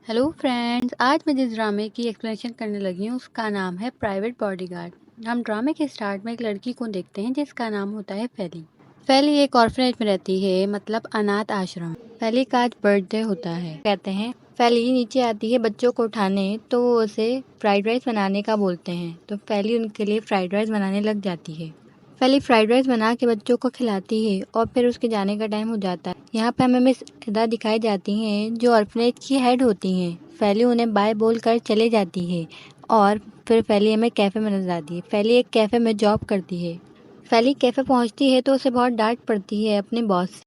Hello friends, आज मैं जिस ड्रामे की एक्सप्लेनेशन करने लगी हूँ उसका नाम है प्राइवेट बॉडीगार्ड। हम ड्रामे के स्टार्ट में एक लड़की को देखते हैं जिसका नाम होता है फेली। फेली एक ऑर्फनेज में रहती है, मतलब अनाथ आश्रम। फेली का आज बर्थडे होता है। कहते हैं फेली नीचे आती है बच्चों को उठाने, तो वो उसे फ्राइड राइस बनाने का बोलते हैं, तो फेली उनके लिए फ्राइड राइस बनाने लग जाती है। फेली फ्राइड राइस बना के बच्चों को खिलाती है और फिर उसके जाने का टाइम हो जाता है। यहाँ पे हमें मिस अदा दिखाई जाती हैं जो ऑर्फनेज की हेड होती हैं। फेली उन्हें बाय बोल कर चले जाती है और फिर फेली हमें कैफ़े में नजर आती है। फेली एक कैफ़े में जॉब करती है। फेली कैफ़े पहुंचती है तो उसे बहुत डांट पड़ती है अपने बॉस से,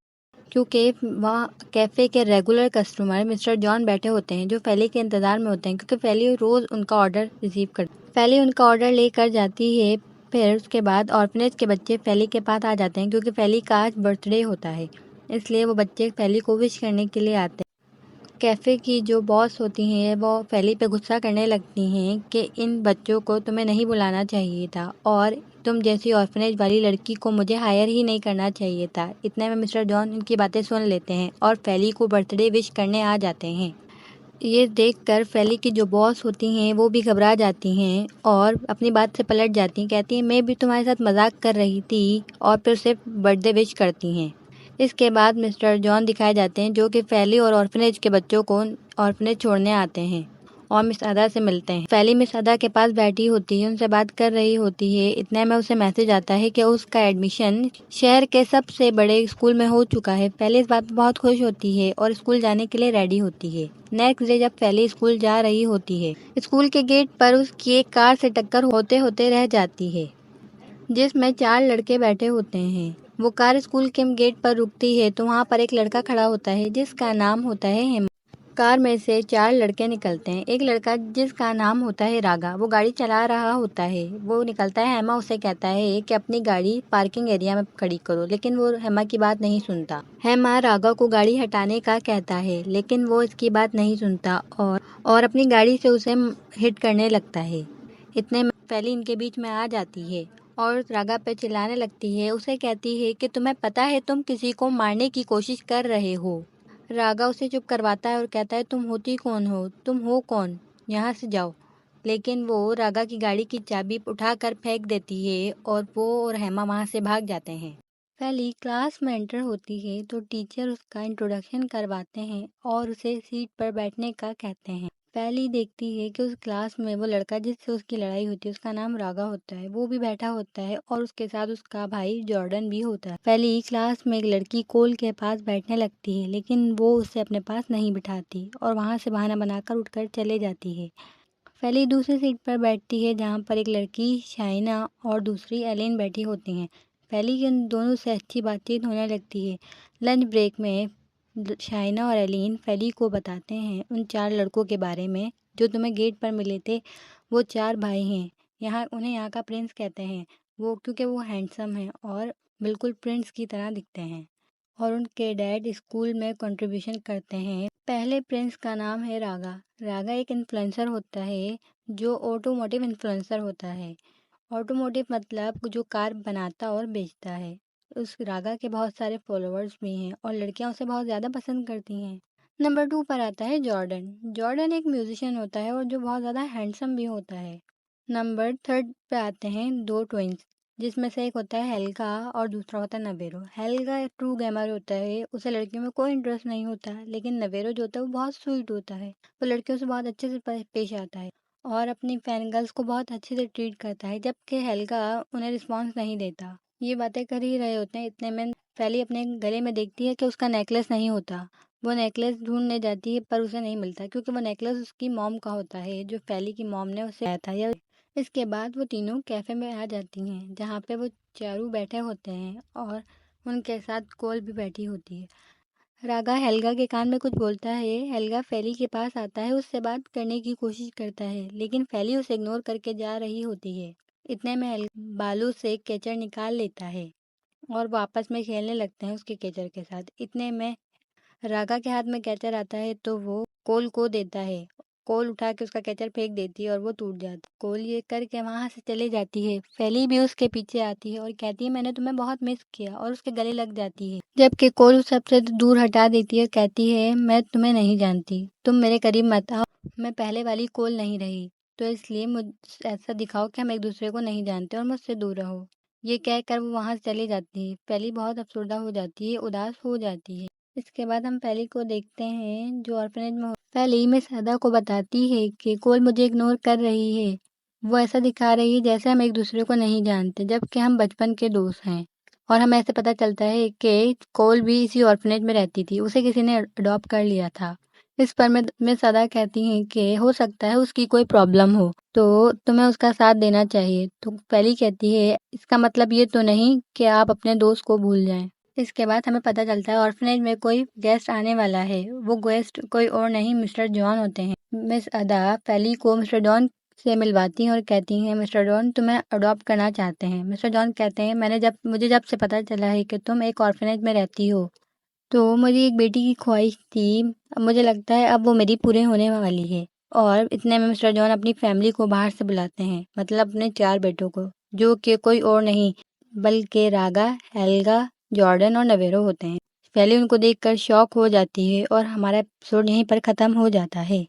क्योंकि वहाँ कैफ़े के रेगुलर कस्टमर मिस्टर जॉन बैठे होते हैं जो फेली के इंतज़ार में होते हैं, क्योंकि फेली रोज़ उनका ऑर्डर रिसीव करती है। फेली उनका ऑर्डर लेकर जाती है। फिर उसके बाद ऑर्फनेज के बच्चे फेली के पास आ जाते हैं, क्योंकि फेली का आज बर्थडे होता है, इसलिए वो बच्चे फेली को विश करने के लिए आते हैं। कैफ़े की जो बॉस होती हैं वो फेली पे गुस्सा करने लगती हैं कि इन बच्चों को तुम्हें नहीं बुलाना चाहिए था और तुम जैसी ऑर्फनेज वाली लड़की को मुझे हायर ही नहीं करना चाहिए था। इतने में मिस्टर जॉन इनकी बातें सुन लेते हैं और फेली को बर्थडे विश करने आ जाते हैं। ये देखकर फेली की जो बॉस होती हैं वो भी घबरा जाती हैं और अपनी बात से पलट जाती हैं। कहती हैं मैं भी तुम्हारे साथ मजाक कर रही थी, और फिर सिर्फ बर्थडे विश करती हैं। इसके बाद मिस्टर जॉन दिखाए जाते हैं जो कि फेली और ऑर्फनेज के बच्चों को ऑर्फनेज छोड़ने आते हैं और मिस अदा से मिलते हैं। फेली मिस अदा के पास बैठी होती है, उनसे बात कर रही होती है। इतने में उसे मैसेज आता है कि उसका एडमिशन शहर के सबसे बड़े स्कूल में हो चुका है। फेली इस बात पर बहुत खुश होती है और स्कूल जाने के लिए रेडी होती है। नेक्स्ट डे जब फेली स्कूल जा रही होती है, स्कूल के गेट पर उसकी एक कार से टक्कर होते होते रह जाती है, जिसमें 4 लड़के बैठे होते हैं। वो कार स्कूल के गेट पर रुकती है तो वहाँ पर एक लड़का खड़ा होता है जिसका नाम होता है हेमा। कार में से 4 लड़के निकलते हैं। एक लड़का जिसका नाम होता है रागा, वो गाड़ी चला रहा होता है। वो निकलता है, हेमा उसे कहता है कि अपनी गाड़ी पार्किंग एरिया में खड़ी करो, लेकिन वो हेमा की बात नहीं सुनता। हेमा रागा को गाड़ी हटाने का कहता है, लेकिन वो इसकी बात नहीं सुनता और अपनी गाड़ी से उसे हिट करने लगता है। इतने में फेली इनके बीच में आ जाती है और रागा पे चिल्लाने लगती है। उसे कहती है कि तुम्हें पता है तुम किसी को मारने की कोशिश कर रहे हो। रागा उसे चुप करवाता है और कहता है तुम होती कौन हो, तुम हो कौन, यहाँ से जाओ। लेकिन वो रागा की गाड़ी की चाबी उठाकर फेंक देती है और वो और हेमा वहाँ से भाग जाते हैं। फेली क्लास में एंटर होती है तो टीचर उसका इंट्रोडक्शन करवाते हैं और उसे सीट पर बैठने का कहते हैं। फेली देखती है कि उस क्लास में वो लड़का जिससे उसकी लड़ाई होती है उसका नाम रागा होता है, वो भी बैठा होता है और उसके साथ उसका भाई जॉर्डन भी होता है। फेली क्लास में एक लड़की कोल के पास बैठने लगती है, लेकिन वो उसे अपने पास नहीं बिठाती और वहाँ से बहाना बनाकर उठकर चले जाती है। फेली दूसरी सीट पर बैठती है जहाँ पर एक लड़की शाइना और दूसरी एलिन बैठी होती हैं। फेली की उन दोनों से अच्छी बातचीत होने लगती है। लंच ब्रेक में शाइना और एलिन फेली को बताते हैं उन 4 लड़कों के बारे में जो तुम्हें गेट पर मिले थे। वो 4 भाई हैं। उन्हें यहाँ का प्रिंस कहते हैं, वो क्योंकि वो हैंडसम हैं और बिल्कुल प्रिंस की तरह दिखते हैं और उनके डैड स्कूल में कंट्रीब्यूशन करते हैं। पहले प्रिंस का नाम है रागा। रागा एक इन्फ्लुएंसर होता है जो ऑटोमोटिव इन्फ्लुएंसर होता है। ऑटोमोटिव मतलब जो कार बनाता और बेचता है। उस रागा के बहुत सारे फॉलोअर्स भी हैं और लड़कियां उसे बहुत ज़्यादा पसंद करती हैं। नंबर 2 पर आता है जॉर्डन। जॉर्डन एक म्यूजिशियन होता है और जो बहुत ज़्यादा हैंडसम भी होता है। नंबर 3 पे आते हैं 2 ट्विंस, जिसमें से एक होता है हेल्गा और दूसरा होता है नवेरो। हेल्गा एक ट्रू गेमर होता है, उसे लड़कियों में कोई इंटरेस्ट नहीं होता, लेकिन नवेरो जो होता है वो बहुत स्वीट होता है। वो लड़कियों से बहुत अच्छे से पेश आता है और अपनी फैन गर्ल्स को बहुत अच्छे से ट्रीट करता है, जबकि हेल्गा उन्हें रिस्पॉन्स नहीं देता। ये बातें कर ही रहे होते हैं, इतने में फेली अपने गले में देखती है कि उसका नेकलेस नहीं होता। वो नेकलेस ढूंढने जाती है पर उसे नहीं मिलता, क्योंकि वो नेकलेस उसकी मॉम का होता है जो फेली की मॉम ने उसे दिया था। इसके बाद वो तीनों कैफ़े में आ जाती हैं जहाँ पे वो चारों बैठे होते हैं और उनके साथ कोल भी बैठी होती है। रागा हेल्गा के कान में कुछ बोलता है। हेल्गा फेली के पास आता है, उससे बात करने की कोशिश करता है, लेकिन फेली उसे इग्नोर करके जा रही होती है। इतने में बालू से केचड़ निकाल लेता है और वो आपस में खेलने लगते हैं उसके केचड़ के साथ। इतने में रागा के हाथ में कैचर आता है तो वो कोल को देता है। कोल उठा के उसका कैचर फेंक देती है और वो टूट जाता है। कोल ये करके वहाँ से चली जाती है। फेली भी उसके पीछे आती है और कहती है मैंने तुम्हें बहुत मिस किया, और उसके गले लग जाती है। जबकि कोल उस सबसे दूर हटा देती है, कहती है मैं तुम्हें नहीं जानती, तुम मेरे करीब मत आओ, मैं पहले वाली कोल नहीं रही, तो इसलिए मुझ ऐसा दिखाओ कि हम एक दूसरे को नहीं जानते और मुझसे दूर रहो। ये कहकर वो वहाँ से चली जाती है। पेली बहुत अफसरदा हो जाती है, उदास हो जाती है। इसके बाद हम पेली को देखते हैं जो ऑर्फनेज में पेली मिस अदा को बताती है कि कोल मुझे इग्नोर कर रही है। वो ऐसा दिखा रही है जैसे हम एक दूसरे को नहीं जानते, जबकि हम बचपन के दोस्त हैं। और हमें ऐसे पता चलता है कि कोल भी इसी ऑर्फनेज में रहती थी, उसे किसी ने अडॉप्ट कर लिया था। इस पर मिस अदा कहती हैं कि हो सकता है उसकी कोई प्रॉब्लम हो, तो तुम्हें उसका साथ देना चाहिए। तो पेली कहती है इसका मतलब ये तो नहीं कि आप अपने दोस्त को भूल जाएं। इसके बाद हमें पता चलता है ऑर्फनेज में कोई गेस्ट आने वाला है। वो गेस्ट कोई और नहीं मिस्टर जॉन होते हैं। मिस अदा पेली को मिस्टर जॉन से मिलवाती हैं और कहती हैं मिस्टर जॉन तुम्हें अडॉप्ट करना चाहते हैं। मिस्टर जॉन कहते हैं मुझे जब से पता चला है कि तुम एक ऑर्फनेज में रहती हो, तो मुझे एक बेटी की ख्वाहिश थी। अब मुझे लगता है अब वो मेरी पूरी होने वाली है। और इतने में मिस्टर जॉन अपनी फैमिली को बाहर से बुलाते हैं, मतलब अपने 4 बेटों को, जो कि कोई और नहीं बल्कि रागा, हेल्गा, जॉर्डन और नवेरो होते हैं। फैली उनको देखकर शॉक हो जाती है और हमारा एपिसोड यहीं पर ख़त्म हो जाता है।